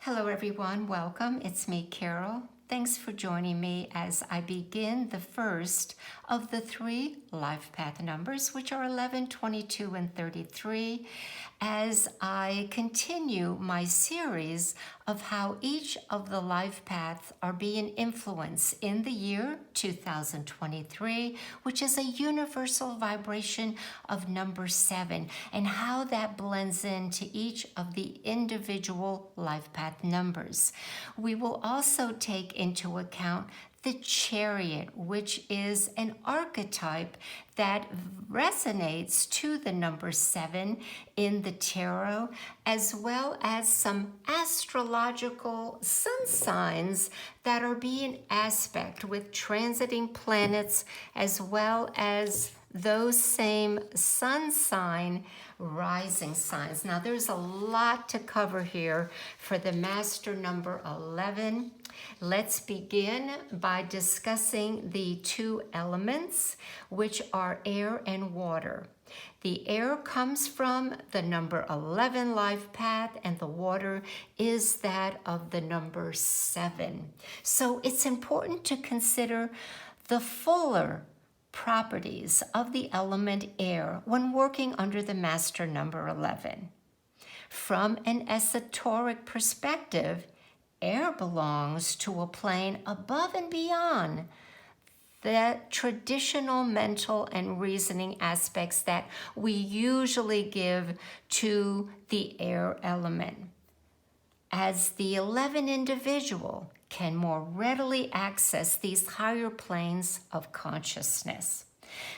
Hello everyone, welcome. It's me, Carol. Thanks for joining me as I begin the first of the three life path numbers, which are 11, 22, and 33, as I continue my series of how each of the life paths are being influenced in the year 2023, which is a universal vibration of number 7, and how that blends into each of the individual life path numbers. We will also take into account the Chariot, which is an archetype that resonates to the number 7 in the tarot, as well as some astrological sun signs that are being aspect with transiting planets, as well as those same sun sign rising signs. Now there's a lot to cover here for the master number 11. Let's begin by discussing the two elements, which are air and water. The air comes from the number 11 life path, and the water is that of the number 7. So it's important to consider the fuller properties of the element air when working under the master number 11. From an esoteric perspective, air belongs to a plane above and beyond the traditional mental and reasoning aspects that we usually give to the air element. As the 11 individual can more readily access these higher planes of consciousness.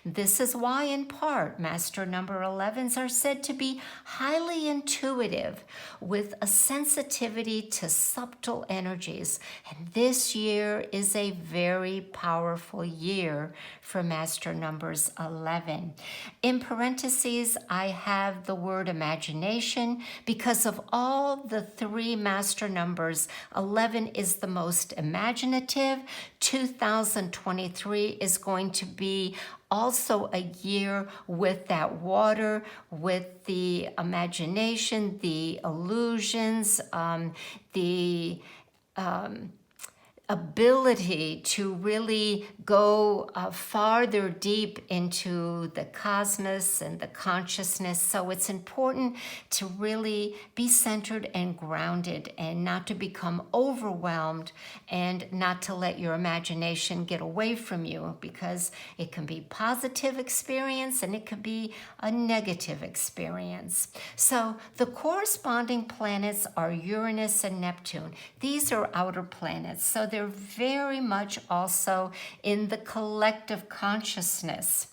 This is why, in part, master number 11s are said to be highly intuitive with a sensitivity to subtle energies. And this year is a very powerful year for master numbers 11. In parentheses, I have the word imagination because of all the three master numbers, 11 is the most imaginative. 2023 is going to be also a year with that water, with the imagination, the illusions, the ability to really go farther deep into the cosmos and the consciousness. So it's important to really be centered and grounded and not to become overwhelmed and not to let your imagination get away from you, because it can be positive experience and it can be a negative experience. So the corresponding planets are Uranus and Neptune. These are outer planets. So they're very much also in the collective consciousness.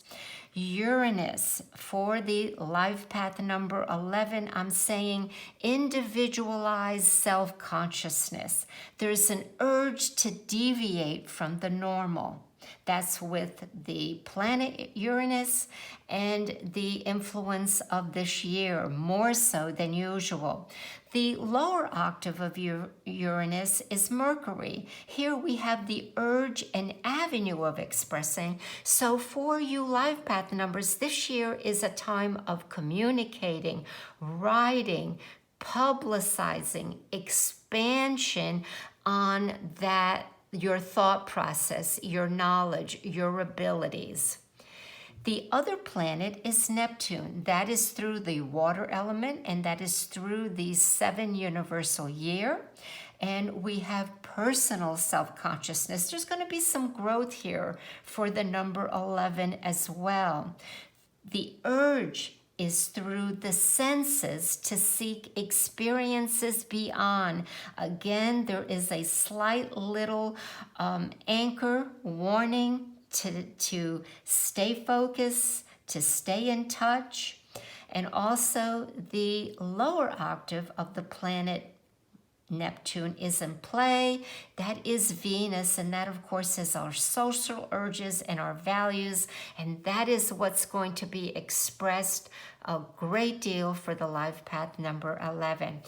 Uranus, for the life path number 11, I'm saying individualized self-consciousness. There's an urge to deviate from the normal. That's with the planet Uranus and the influence of this year, more so than usual. The lower octave of Uranus is Mercury. Here we have the urge and avenue of expressing. So for you life path numbers, this year is a time of communicating, writing, publicizing, expansion on that, your thought process, your knowledge, your abilities. The other planet is Neptune. That is through the water element, and that is through the 7 universal year. And we have personal self-consciousness. There's going to be some growth here for the number 11 as well. The urge is through the senses to seek experiences beyond. Again, there is a slight little anchor warning to stay focused, to stay in touch. And also the lower octave of the planet Neptune is in play. That is Venus, and that of course is our social urges and our values, and that is what's going to be expressed a great deal for the life path number 11.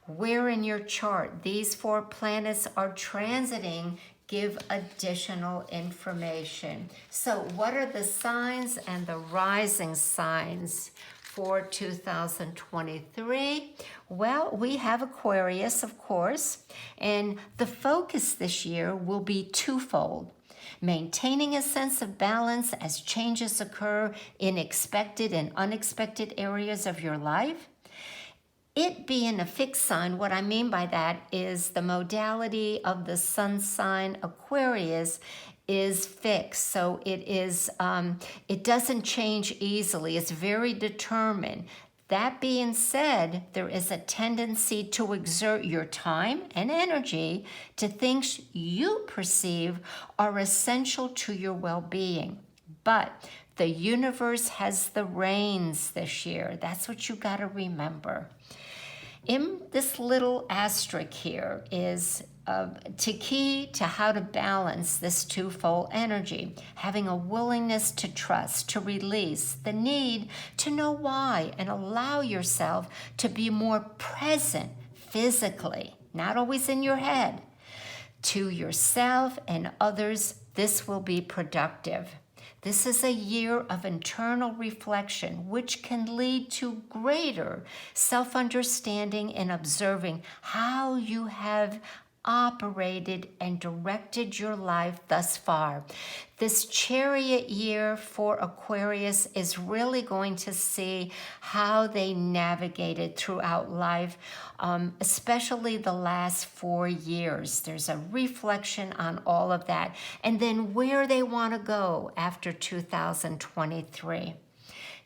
Where in your chart these 4 planets are transiting give additional information. So what are the signs and the rising signs for 2023? Well, we have Aquarius, of course, and the focus this year will be twofold. Maintaining a sense of balance as changes occur in expected and unexpected areas of your life. It being a fixed sign, what I mean by that is the modality of the sun sign Aquarius is fixed. So it doesn't change easily. It's very determined. That being said, there is a tendency to exert your time and energy to things you perceive are essential to your well-being. But the universe has the reins this year. That's what you got to remember. In this little asterisk here is key to how to balance this twofold energy, having a willingness to trust, to release, the need to know why, and allow yourself to be more present physically, not always in your head. To yourself and others, this will be productive. This is a year of internal reflection, which can lead to greater self-understanding and observing how you have operated and directed your life thus far. This Chariot year for Aquarius is really going to see how they navigated throughout life, especially the last 4 years. There's a reflection on all of that, and then where they want to go after 2023.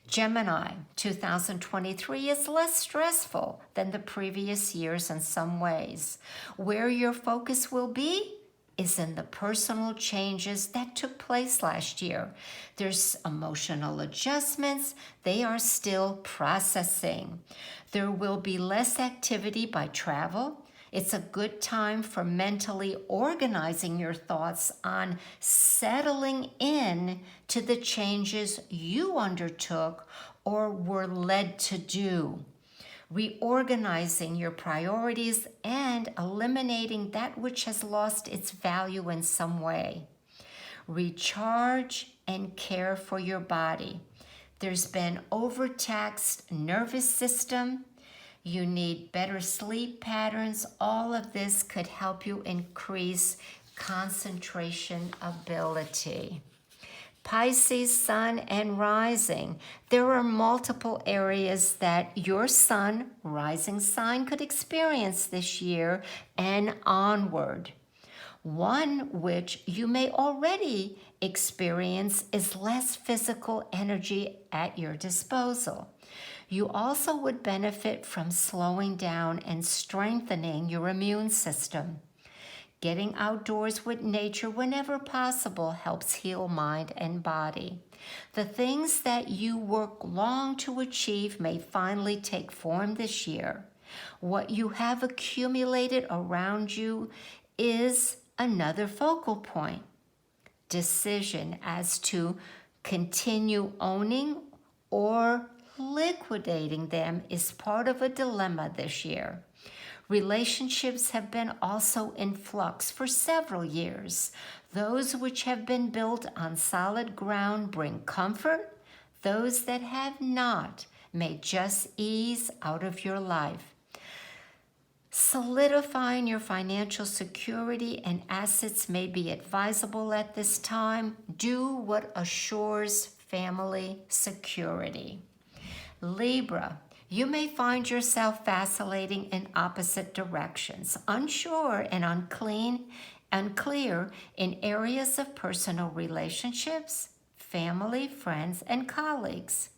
Gemini, 2023 is less stressful than the previous years in some ways. Where your focus will be is in the personal changes that took place last year. There's emotional adjustments they are still processing. There will be less activity by travel. It's a good time for mentally organizing your thoughts on settling in to the changes you undertook or were led to do. Reorganizing your priorities and eliminating that which has lost its value in some way. Recharge and care for your body. There's been overtaxed nervous system. You need better sleep patterns. All of this could help you increase concentration ability. Pisces, sun and rising. There are multiple areas that your sun, rising sign, could experience this year and onward. One which you may already experience is less physical energy at your disposal. You also would benefit from slowing down and strengthening your immune system. Getting outdoors with nature whenever possible helps heal mind and body. The things that you work long to achieve may finally take form this year. What you have accumulated around you is another focal point. Decision as to continue owning or liquidating them is part of a dilemma this year. Relationships have been also in flux for several years. Those which have been built on solid ground bring comfort. Those that have not may just ease out of your life. Solidifying your financial security and assets may be advisable at this time. Do what assures family security. Libra, you may find yourself vacillating in opposite directions, unsure and unclear in areas of personal relationships, family, friends, and colleagues.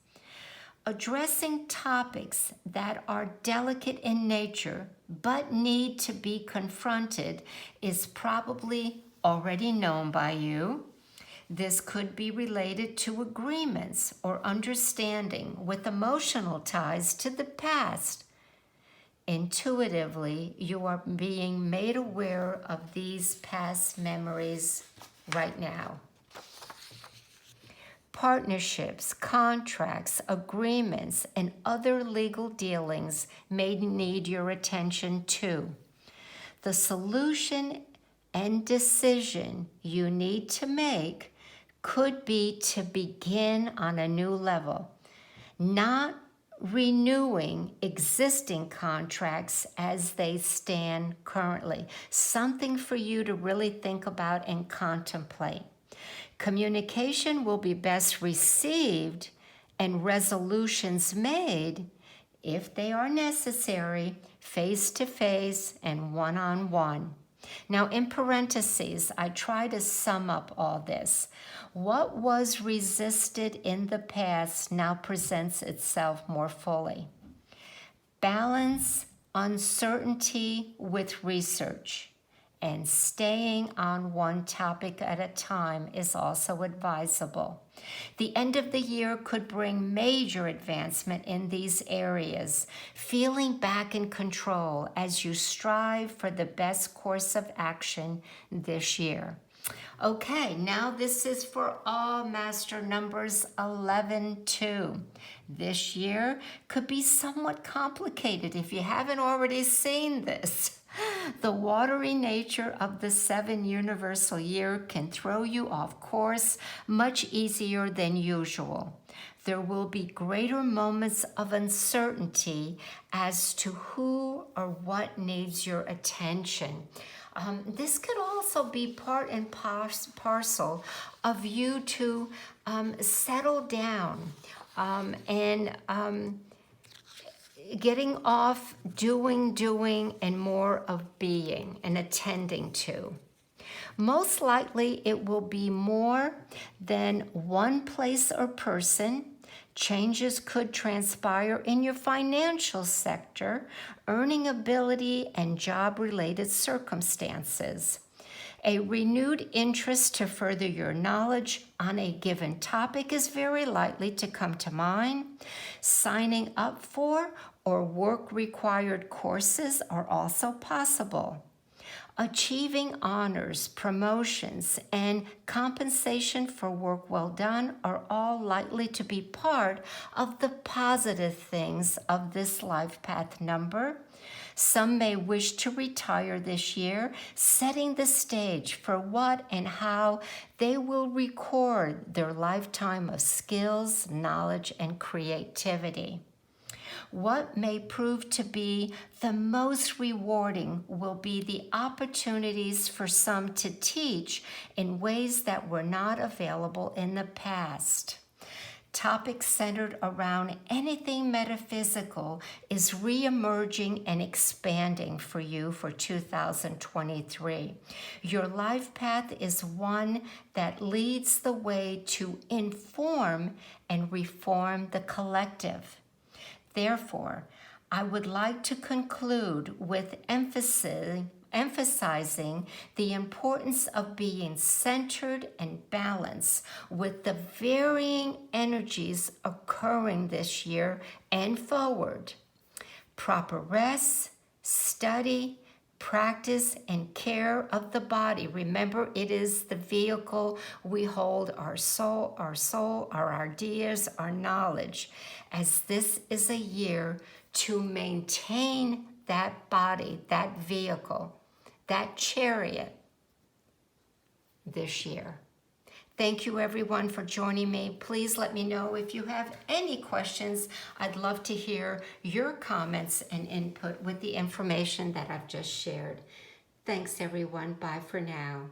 Addressing topics that are delicate in nature but need to be confronted is probably already known by you. This could be related to agreements or understanding with emotional ties to the past. Intuitively, you are being made aware of these past memories right now. Partnerships, contracts, agreements, and other legal dealings may need your attention too. The solution and decision you need to make could be to begin on a new level, not renewing existing contracts as they stand currently. Something for you to really think about and contemplate. Communication will be best received and resolutions made, if they are necessary, face-to-face and one-on-one. Now, in parentheses, I try to sum up all this. What was resisted in the past now presents itself more fully. Balance uncertainty with research, and staying on one topic at a time is also advisable. The end of the year could bring major advancement in these areas, feeling back in control as you strive for the best course of action this year. Okay, now this is for all master numbers 11-2. This year could be somewhat complicated if you haven't already seen this. The watery nature of the 7 universal year can throw you off course much easier than usual. There will be greater moments of uncertainty as to who or what needs your attention. This could also be part and parcel of you to settle down and getting off doing, and more of being and attending to. Most likely it will be more than one place or person. Changes could transpire in your financial sector, earning ability, and job-related circumstances. A renewed interest to further your knowledge on a given topic is very likely to come to mind. Signing up for or work-required courses are also possible. Achieving honors, promotions, and compensation for work well done are all likely to be part of the positive things of this life path number. Some may wish to retire this year, setting the stage for what and how they will record their lifetime of skills, knowledge, and creativity. What may prove to be the most rewarding will be the opportunities for some to teach in ways that were not available in the past. Topics centered around anything metaphysical is re-emerging and expanding for you for 2023. Your life path is one that leads the way to inform and reform the collective. Therefore, I would like to conclude with emphasizing the importance of being centered and balanced with the varying energies occurring this year and forward. Proper rest, study, practice, and care of the body. Remember, it is the vehicle we hold our soul, our ideas, our knowledge, as this is a year to maintain that body, that vehicle, that chariot this year. Thank you, everyone, for joining me. Please let me know if you have any questions. I'd love to hear your comments and input with the information that I've just shared. Thanks, everyone. Bye for now.